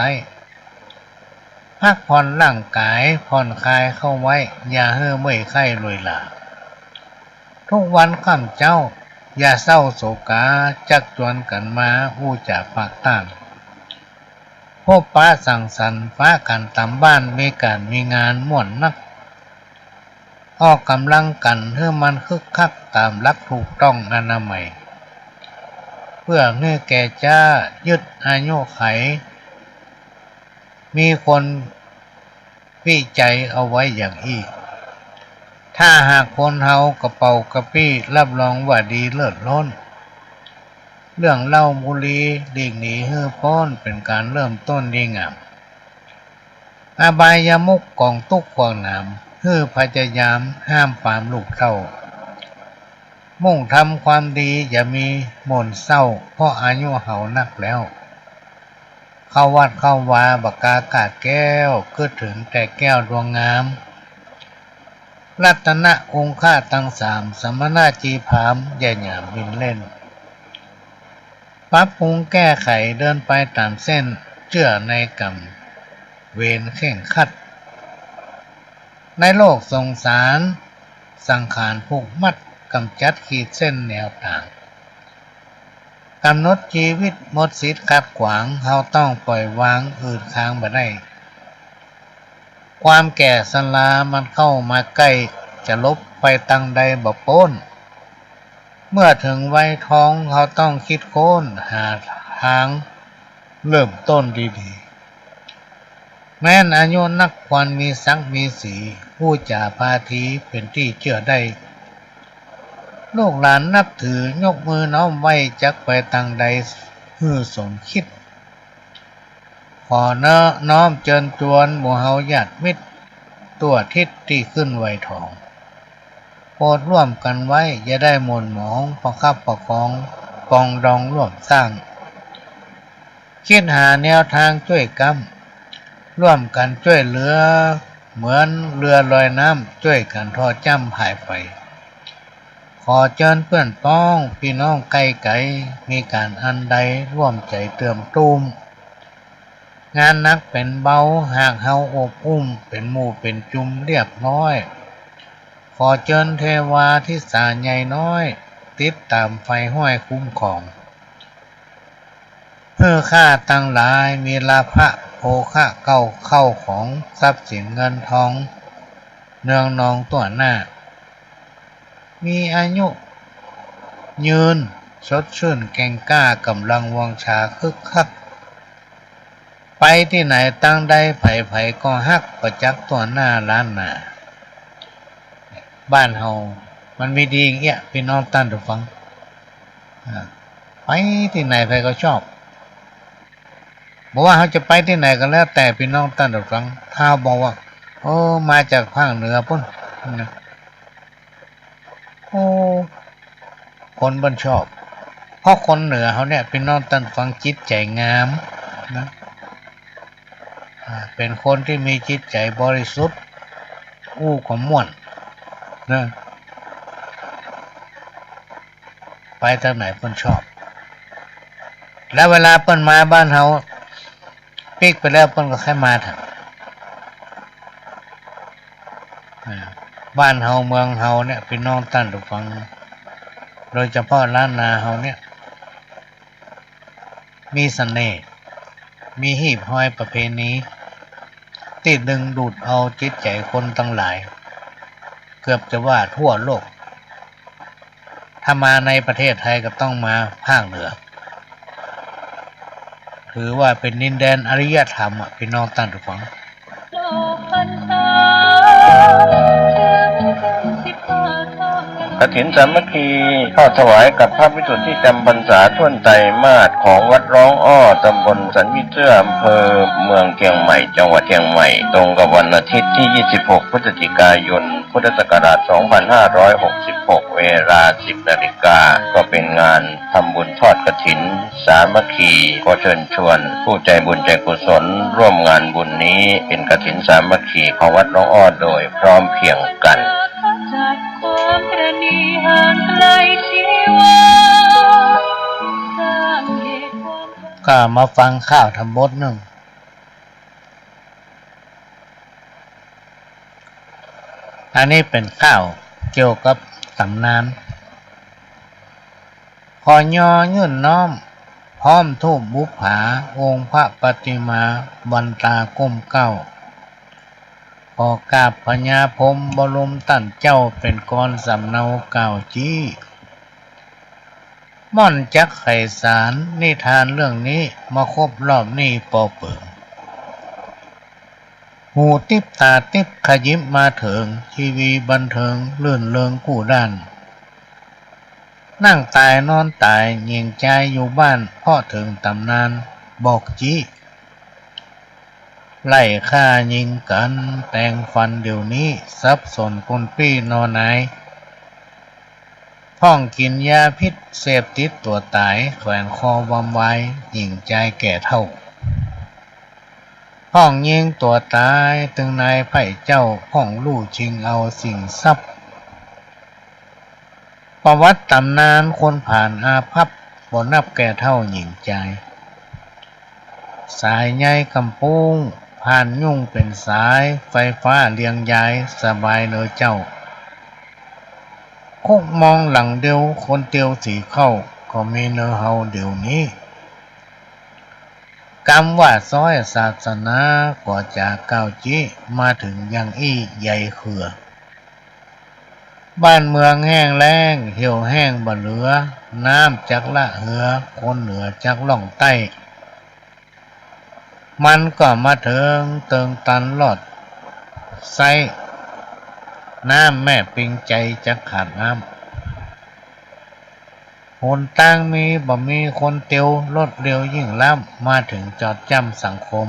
พักผ่อนร่างกายผ่อนคลายเข้าไว้อย่าเฮือเมื่อยไข้ลอยหลาทุกวันค่ำเจ้าอย่าเศร้าโศกาจักจวนกันมาอู้จากปากต่างพบป้าสั่งสรรค์ฟ้ากันตามบ้านมีการมีงานม่วนนักออกกำลังกันเพื่อมันคึกคักตามหลักถูกต้องอนามัยเพื่อเงื่อแก่จ้ายึดอายุไขมีคนวิจัยเอาไว้อย่างอีกถ้าหากคนเฮากระเป๋ากระปี้รับรองว่าดีเลิศล้นเรื่องเหล้าบุหรี่หลีกหนีฮื้อพ้นเป็นการเริ่มต้นดีงามอบายมุขกองตุกขวางหนามฮื้อพยายามห้ามปรามลูกเต้ามุ่งทำความดีอย่ามีหม่นเศร้าเพราะอายุเฮานักแล้วเข้าวัดเข้าวาบักกากาดแก้วคิดถึงแต่แก้วดวงงามรัตนะองค์ค่าตั้งสามสมณะจีพามอย่าหยามบินเล่นปรับปรุงแก้ไขเดินไปตามเส้นเชื่อในกรรมเวรเข่งขัดในโลกสงสารสังขารผูกมัดกำจัดขีดเส้นแนวต่างกำหนดชีวิตหมดสิทธิ์ขัดขวางเขาต้องปล่อยวางอืดค้างบ่ได้ความแก่สลามันเข้ามาใกล้จะลบไปตั้งใดบ่พ้นเมื่อถึงวัยทองเขาต้องคิดโค้นหาทางเริ่มต้นดีๆแม้นอายุนักควรมีศักดิ์มีสีผู้จ่าพาทีเป็นที่เชื่อได้ลูกหลานนับถือยกมือน้อมไว้จักไปตั้งใดฮือสมคิดขอน้อมเจิญจวนหมู่เฮาญาติมิตรตัวทิศที่ขึ้นไวทองโปรดร่วมกันไว้อย่าได้หม่นหมองประคับประคองปองดองร่วมสร้างคิดหาแนวทางช่วยกันร่วมกันช่วยเหลือเหมือนเรือลอยน้ำช่วยกันทอจ้ำผายไปขอเชิญเพื่อนพ้องพี่น้องไกลไกลมีการอันใดร่วมใจเติมตูมงานนักเป็นเบาหากเฮาอบอุ้มเป็นหมู่เป็นจุมเรียบร้อยขอเชิญเทวาที่สาใหญ่น้อยติดตามไฟห้อยคุ้มของเพื่อข้าตั้งหลายมีลาภะโภคะเก้าเข้าของทรัพย์สินเงินทองเนืองนองตัวหน้ามีอายุยืนสดชื่นแก่งกล้ากำลังวังชาคึกคัก ไปที่ไหนตั้งใดไผก็ฮักประจักษ์ตัวหน้าล้านหน้าบ้านเฮามันมีดีอย่างเงี้ยพี่น้องท่านผู้ฟังไปที่ไหนใครก็ชอบบอกว่าเขาจะไปที่ไหนก็แล้วแต่พี่น้องท่านผู้ฟังถ้าบอกว่าโอ้มาจากภาคเหนือพุ่นนะโอ้คนบันชอบเพราะคนเหนือเขาเนี่ยพี่น้องท่านฟังจิตใจงามนะเป็นคนที่มีจิตใจบริสุทธิ์อู้ของม่วนนะไปทางไหนเพิ่นชอบแล้วเวลาเพิ่นมาบ้านเฮาปิกไปแล้วเพิ่นก็แค่มาเถอะบ้านเฮาเมืองเฮาเนี่ยพี่น้องท่านผู้ฟังโดยเฉพาะล้านนาเฮาเนี่ยมีเสน่ห์มีหีบห้อยประเพณีที่ดึงดูดเอาจิตใจคนทั้งหลายเกือบจะว่าทั่วโลกถ้ามาในประเทศไทยก็ต้องมาภาคเหนือถือว่าเป็นดินแดนอารยธรรมพี่น้องท่านผู้ฟัง โลกพรรษาถึง15 ค่ำ กฐินสามัคคีทอดถวายกับพระภิกษุที่จำพรรษาท่วนไตรมาสของวัดร้องอ้อตำบลสันวิเชื่ออำเภอเมืองเชียงใหม่จังหวัดเชียงใหม่ตรงกับวันอาทิตย์ที่ 26 พฤศจิกายน พุทธศักราช 2566 เวลา 10 นาฬิกาก็เป็นงานทำบุญทอดกฐินสามัคคีขอเชิญชวนผู้ใจบุญใจกุศลร่วมงานบุญนี้เป็นกฐินสามัคคีของวัดร้องอ้อโดยพร้อมเพรียงกันจัดความประณีห่างไกลชีวาสร้างเหตุความก็มาฟังข้าวทำบทหนึ่งอันนี้เป็นข้าวเกี่ยวกับตำนานพอย่อยื่นน้อมพร้อมทูปบุภาองค์พระปฏิมาวันตาก้มเก้าขอกราบพญาพรหมบรมตั้นเจ้าเป็นกรสำเนาเก่าจี้ม่อนจักไขสารนิทานเรื่องนี้มาครบรอบนี้ปอเปิงหูติบตาติบขยิบมาเถิงทีวีบันเทิงลื่นเริงกู้ด้านนั่งตายนอนตายเงียงใจอยู่บ้านพ่อถึงตำนานบอกจี้ไล่ฆ่ายิงกันแต่งฟันเดี๋ยวนี้ซับสนคนปี้นอนไหนท้องกินยาพิษเสพติดตัวตายแขวนคอวำไว้หญิงใจแก่เท่าห้องยิงตัวตายตึงนายไผ่เจ้าห้องลู่ชิงเอาสิ่งทรัพย์ประวัติตำนานคนผ่านอาภัพบ่นับแก่เท่าหญิงใจสายใยกำปุ้งผ่านยุ่งเป็นสายไฟฟ้าเลียงย้ายสบายเนอเจ้าคุกมองหลังเดียวคนเตียวสีเข้าก็มีเนอเฮาเดี๋ยวนี้กำว่าซ้อยศาสนาก่อจากเก้าจี้มาถึงยังอี้ใหญ่เขือบ้านเมืองแห้งแล้งเหี่ยวแห้งบ่เหลือน้ำจักละเหือคนเหนือจักล่องใต้มันก็มาเถิงเติงตันหลอดไส้น้ำแม่ปิงใจจักขาดน้ำหนตั้งมีบ่มีคนเตียวรถเร็วยิ่งล้ำมาถึงจอดจำสังคม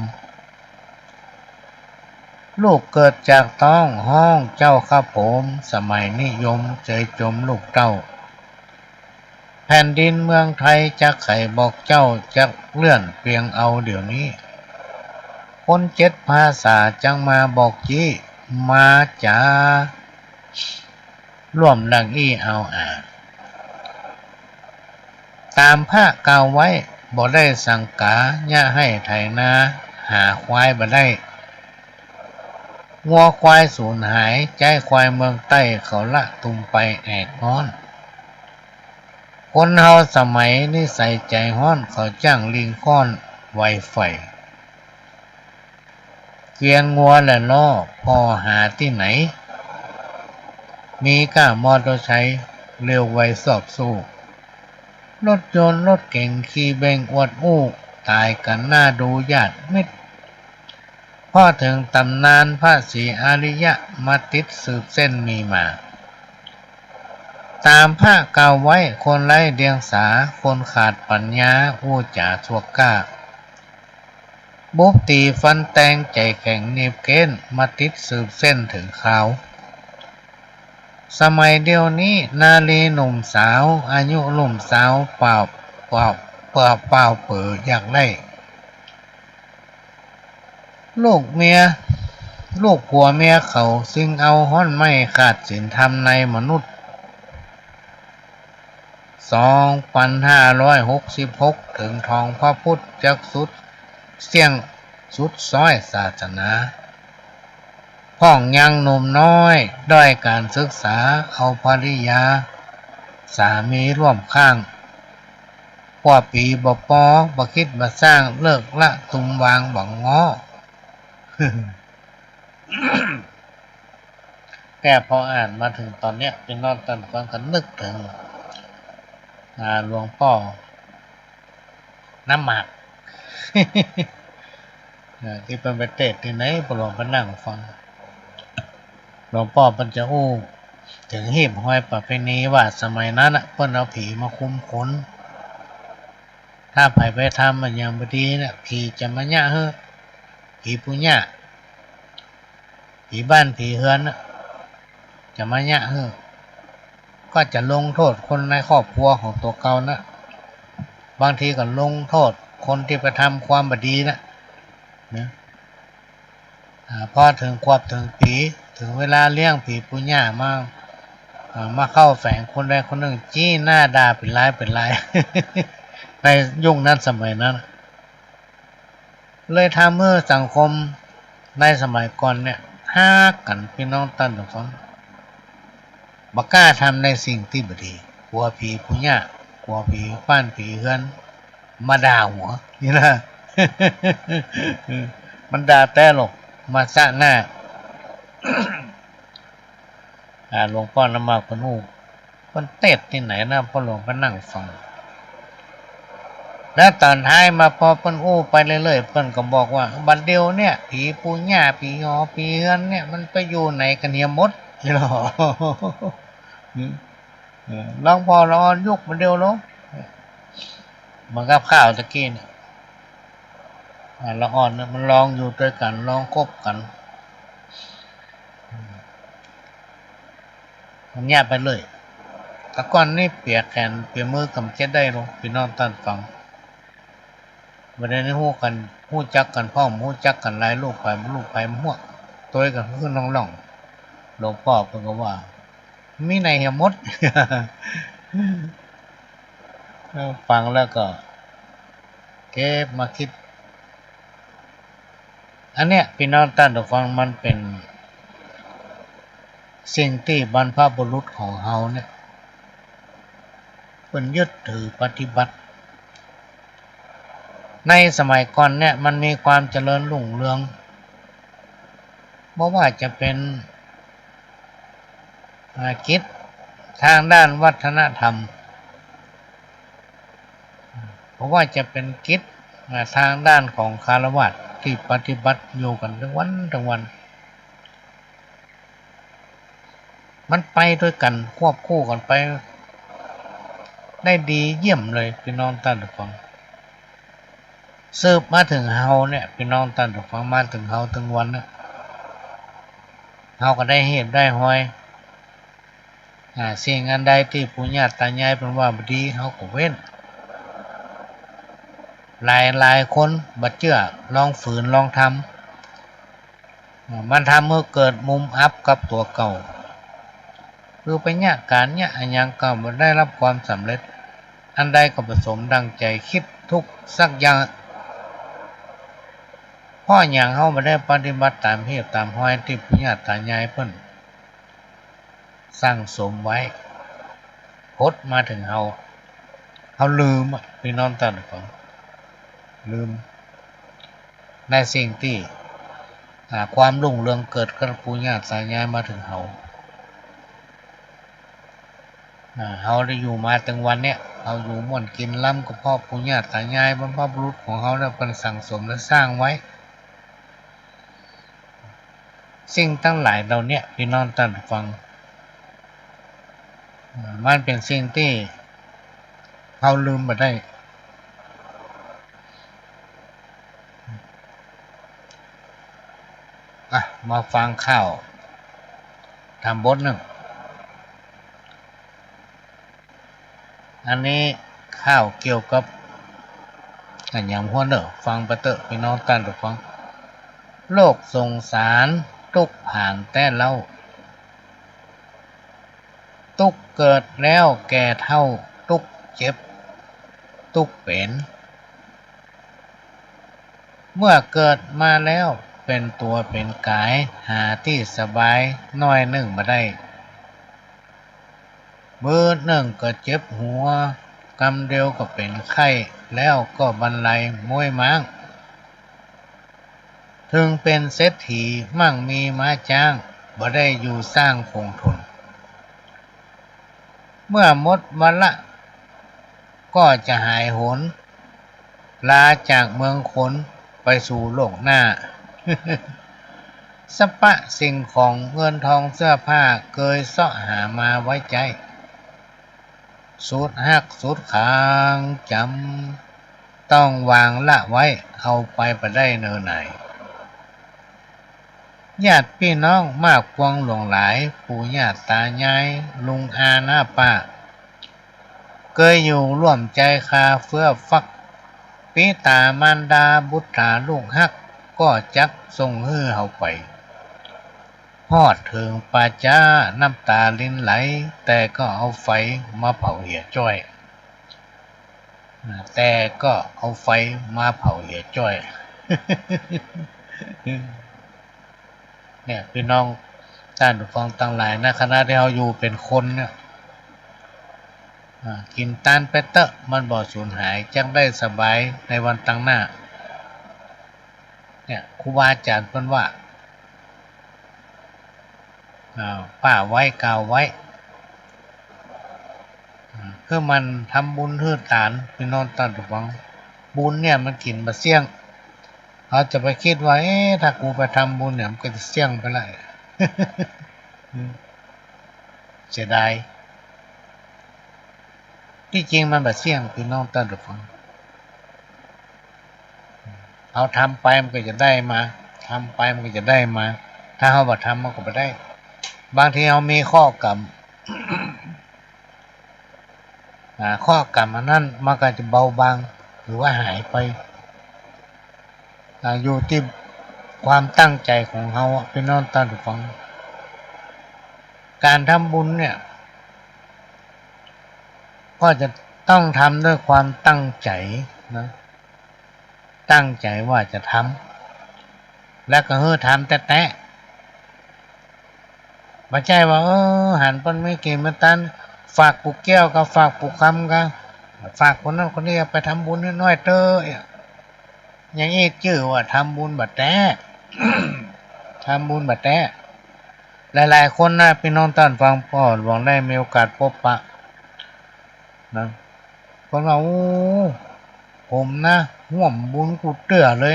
ลูกเกิดจากท้องห้องเจ้าข้าผมสมัยนิยมใจจมลูกเต้าแผ่นดินเมืองไทยจักไข่บอกเจ้าจักเลื่อนเพียงเอาเดี๋ยวนี้คน7 ภาษาจังมาบอกจี้มาจ๋าร่วมดังอี้เอาตามผ้าเก่าไว้บ่ได้สังกาย่าให้ไถนาหาควายบ่ได้งัวควายสูญหายใจควายเมืองใต้เขาละตุมไปแอกฮ้อนคนเฮาสมัยนี้ใส่ใจฮ้อนเขาจ้างลิงค้อนไวไฟเกียนงัวและล้อพอหาที่ไหนมีก้ามอเตอร์ไซค์เร็วไวสอบสู้รถยนต์รถเก่งขี่เบงอวดอู้ตายกันหน้าดูญาติมิตร พอถึงตำนานพระศรีอริยะมาติดสืบเส้นมีมาตามพระกล่าวไว้คนไร้เดียงสาคนขาดปัญญาผู้จ่าชั่วกล้าบุบตีฟันแตงใจแข็งเนียบเก้นมาติดสืบเส้นถึงเขาสมัยเดียวนี้นาลีหนุ่มสาวอายุหนุ่มสาวเปล่าเปิดอยากได้ลูกเมียลูกผัวเมียเขาซึ่งเอาห้อนไม่ขาดศีลธรรมในมนุษย์2566ถึงทองพระพุทธจักสุดเสี่ยงสุดซ้อยศาสนาพ่องยังหนุ่มน้อยด้อยการศึกษาเอาภริยาสามีร่วมข้างกว่าปีบ่คิดมาสร้างเลิกละตุมวางบังง้อ แต่พออ่านมาถึงตอนเนี้ยเป็นนอนตันฟังกันนึกถึงหลวงพ่อน้ำหมาก ที่เป็นไปเทศที่ไหนพอหลวงไปนั่งฟังหลวงพ่อปัญจะอู้ถึงหีบห้อยประเพณีว่าสมัยนั้นเพิ่นเอาผีมาคุมขนถ้าไปทำมันยังบดีเนี่ยผีจะมาญะเฮ้อผีปุญญะผีบ้านผีเฮือนจะมาญะเฮ้อก็จะลงโทษคนในครอบครัวของตัวเก่านะบางทีก็ลงโทษคนที่ไปทำความบดีนะพอถึงควบถึงปีถึงเวลาเลี้ยงผีปุญญามาเข้าแฝงคนใดคนหนึ่งจี้หน้าด่าเป็นลาย ในยุคนั้นสมัยนั้นเลยทำเมื่อสังคมในสมัยก่อนเนี่ยห้ากันพี่น้องตันทุกคนบักกล้าทำในสิ่งที่บดีกลัวผีปุญญากลัวผีป้านผีเฮือนมาด่าหัวนี่นะ มันด่าแต่หรอกมาสะหน้า หลวงพ่อนำมาคนหูคนเทศที่ไหนนะพ่อหลวงก็นั่งฟังแล้วตอนท้ายมาพอเพิ่นอู้ไปเรื่อยๆเพิ่นก็บอกว่าบัดเดียวเนี่ยผีปูญาผีหอผีเฮือนเนี่ยมันไปอยู่ไหนกันเฮียมดนี่หรอ ลองพอลองยุกมันเดียวลงมันกับข้าวตะกี้เนี่ยละอ่อนมันลองอยู่ด้วยกันลองคบกันมันแยกไปเลยแต่ก่อนนี่เปียกแขนเปียกมือกำเจ็ดได้ลงพี่น้องตันฟังวันนี้หู้กันหู้จักกันพ่อมหู้จักกันหลายลูกไปมั่วตัวกันคือน้องหลวงพ่อเพิ่นก็ว่ามีในเหี่ยมด ฟังแล้วก็เก็บมาคิดอันเนี้ยพี่น้องท่านผู้ฟังมันเป็นสิ่งที่บรรพบุรุษของเฮาเนี่ยเพิ่นยึดถือปฏิบัติในสมัยก่อนเนี่ยมันมีความเจริญรุ่งเรืองบ่ว่าจะเป็นกิจทางด้านวัฒนธรรมเพราะว่าจะเป็นกิจทางด้านของคฤหัสถ์ที่ปฏิบัติอยู่กันทั้งวันมันไปด้วยกันควบคู่กันไปได้ดีเยี่ยมเลยพี่น้องท่านผู้ฟังสืบมาถึงเฮาเนี่ยพี่น้องท่านผู้ฟังมาถึงเฮาถึงวันเนี่ยเฮาก็ได้เหตุได้หอยสิ่งอันใดที่ปู่ย่าตายายเป็นว่าบ่ดีเฮาก็เว้นหลายคนบ่เชื่อลองฝืนลองทำมันทำเมื่อเกิดมุมอับกับตัวเก่าคือไปเนี่ยการเนี่ยอันยังก็บ่ได้รับความสำเร็จอันใดก็ผสมดังใจคิดทุกสักอย่างพ่ออย่างเฮาบ่ได้ปฏิบัติตามเหตุตามห้อยที่ปู่ย่าตายายเพิ่นสร้างสมไว้พดมาถึงเฮาลืมพี่น้องท่านผู้ฟังลืมในสิ่งที่ความรุ่งเรืองเกิดกับปู่ย่าตายายมาถึงเฮาได้อยู่มาถึงวันเนี้ยเฮาอยู่ม่วนกินล้ำกับพ่อปู่ย่าตายายบรรพบุรุษของเฮาเนี่ยเพิ่นสั่งสมและสร้างไว้ สิ่งทั้งหลายเราเนี่ยพี่น้องท่านฟังมันเป็นสิ่งที่เขาลืมมาได้มาฟังข่าวทำบทหนึ่งอันนี้ข่าวเกี่ยวกับอันอย่างหัวเนอฟังประเตอะพี่น้องท่านฟังโลกสงสารทุกผ่านแต่เล่าทุกเกิดแล้วแก่เท่าทุกเจ็บทุกเป็นเมื่อเกิดมาแล้วเป็นตัวเป็นกายหาที่สบายน้อยหนึ่งมาได้มือหนึ่งก็เจ็บหัวกำเดียวก็เป็นไข้แล้วก็บรรลัยมวยม้างถึงเป็นเศรษฐีมั่งมีมาจ้างบ่ได้อยู่สร้างคงทนเมื่อหมดวันละก็จะหายโหนลาจากเมืองคนไปสู่โลกหน้า สปะสิ่งของเงินทองเสื้อผ้าเคยเสาะหามาไว้ใจสุดหักสุดขางจำต้องวางละไว้เอาไปได้เนินไหนญาติพี่น้องมากพวงหลวงหลายปู่ย่าตายายลุงอาหน้าป้าเคยอยู่ร่วมใจคาเฟื้อฟักปิตามารดาบุตรลูกฮักก็จักส่งฮื้อเฮาไปพอดถึงป่าจ้าน้ำตาลิ้นไหลแต่ก็เอาไฟมาเผาเหี่ยจ้อยแต่ก็เอาไฟมาเผาเหี่ยจ้อย เนี่ยพี่น้องท่านผู้ฟังทั้งหลายนะคณะที่เราอยู่เป็นคนเนี่ยกินตานไปเตอะมันบ่สูญหายจังได้สบายในวันตั้งหน้าเนี่ยครูบาอาจารย์เพิ่นว่าป้าไว้กล่าวไว้เพื่อมันทำบุญฮื้อทานพี่น้องท่านผู้ฟังบุญเนี่ยมันกินมาเสี่ยงเขาจะไปคิดว่าถ้ากูไปทำบุญเนี่ยมันก็จะเสี่ยงไปเลย เสียดายที่จริงมันแบบเสี่ยงพี่น้องท่านผู้ฟังเอาทำไปมันก็จะได้มาทำไปมันก็จะได้มาถ้าเขาบ่ทำมันก็ไม่ได้บางทีเขามีข้อกรรม ข้อกรรมอันนั้นมันก็จะเบาบางหรือว่าหายไปอยู่ที่ความตั้งใจของเขาพี่น้องท่านผู้ฟังการทำบุญเนี่ยก็จะต้องทำด้วยความตั้งใจนะตั้งใจว่าจะทำแล้วก็ทำแต่ไม่ใช่ว่าหันปนไม่เก่งมาตันฝากปุกแก้วกับฝากปุกคำกันฝากคนนั้นคนนี้ไปทำบุญน้อยเตออย่างนี้ชื่อว่าทำบุญบัดแต่ ทำบุญบัดแต่หลายๆคนนะพี่น้องท่านฟังพ่อหลวงได้มีโอกาสพบปะนะคนว่าผมนะห่วมบุญกูเตื้อเลย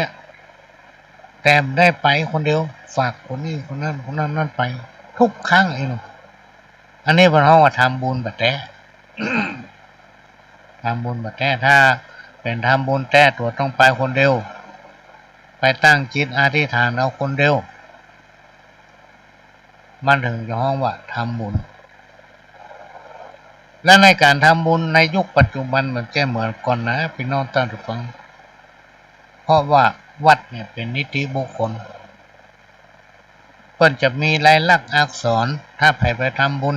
แต่ได้ไปคนเดียวฝากคนนี้คนนั้นคนนั้นนั่นไปทุกครั้งเองอันนี้เป็นห้องว่าทำบุญบัดแต่ ทำบุญบัดแต่ถ้าเป็นทำบุญแต่ตัวต้องไปคนเดียวไปตั้งจิตอธิษฐานเอาคนเดียวมันถึงจะห้องว่าทำบุญและในการทำบุญในยุคปัจจุบันมันจะเหมือนก่อนนะพี่น้องท่านผู้ฟังเพราะว่าวัดเนี่ยเป็นนิติบุคคลเพิ่นจะมีลายลักษณ์อักษรถ้าไปทำบุญ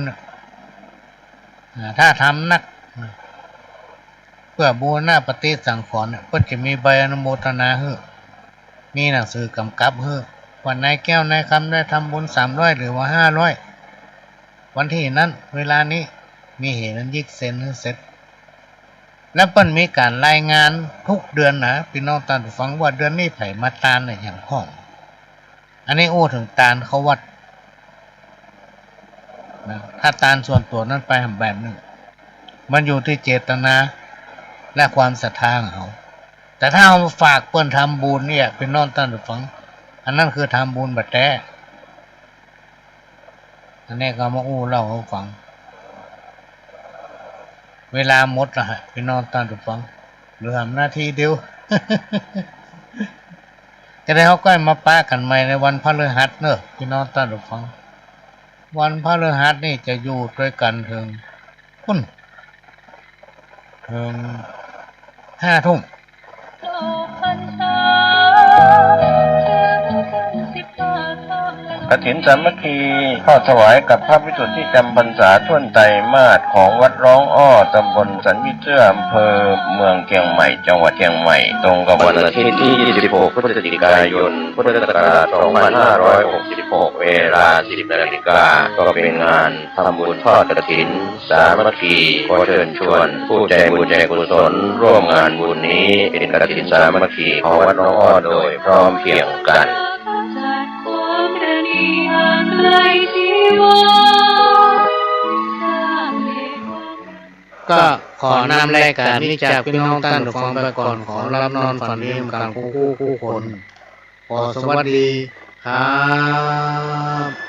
ถ้าทำนักเพื่อบูรณะปฏิสังขรณ์เพิ่นจะมีใบอนุโมทนาให้มีหนังสือกำกับให้วันนายแก้วนายคำได้ทำบุญ300หรือว่า500วันที่นั้นเวลานี้มีเหตุนั้นยิกเซ็นให้เสร็จแล้วเปิ้นมีการรายงานทุกเดือนนะพี่น้องท่านผู้ฟังว่าเดือนนี้ไผมาตานอย่างห้องอันนี้ถึงตานเขาวัดนะถ้าตานส่วนตัวนั้นไปแบบนึงมันอยู่ที่เจตนาและความศรัทธาของเขาแต่ถ้าเอาฝากเปิ้นทำบุญเนี่ยพี่น้องท่านผู้ฟังอันนั้นคือทำบุญบัดแต่ อันนี้ก็มาอู้เล่าให้ฟังเวลาหมดละฮะพี่น้องท่านผู้ฟังเหลือนาทีเดียว จะได้เขาก็มาป้ากันใหม่ในวันพฤหัสเนอะพี่น้องท่านผู้ฟังวันพฤหัสนี่จะอยู่ด้วยกันถึง5 ทุ่ม โลกพรรษาถึงกัน15 ค่ำ กฐินสามัคคีทอดถวายกับพระภิกษุที่จำพรรษาท่วนไตรมาสของวัดร้องอ้อตำบลสันวิเชื่ออำเภอเมืองเชียงใหม่จังหวัดเชียงใหม่ตรงกับวันอาทิตย์ที่ 26 พฤศจิกายน พุทธศักราช 2566 เวลา 10 นาฬิกาก็เป็นงานทำบุญทอดกฐินสามัคคีขอเชิญชวนผู้ใจบุญใจกุศลร่วมงานบุญนี้เป็นกฐินสามัคคีของวัดร้องอ้อโดยพร้อมเพรียงกัน จากความประณีห่างไกลชีวาสร้างเหตุความ ก็ขอนำรายการนี้จากพี่น้องท่านผู้ฟังไปก่อนขอรับนอนฝันดีกันคู่คนขอสวัสดีครับ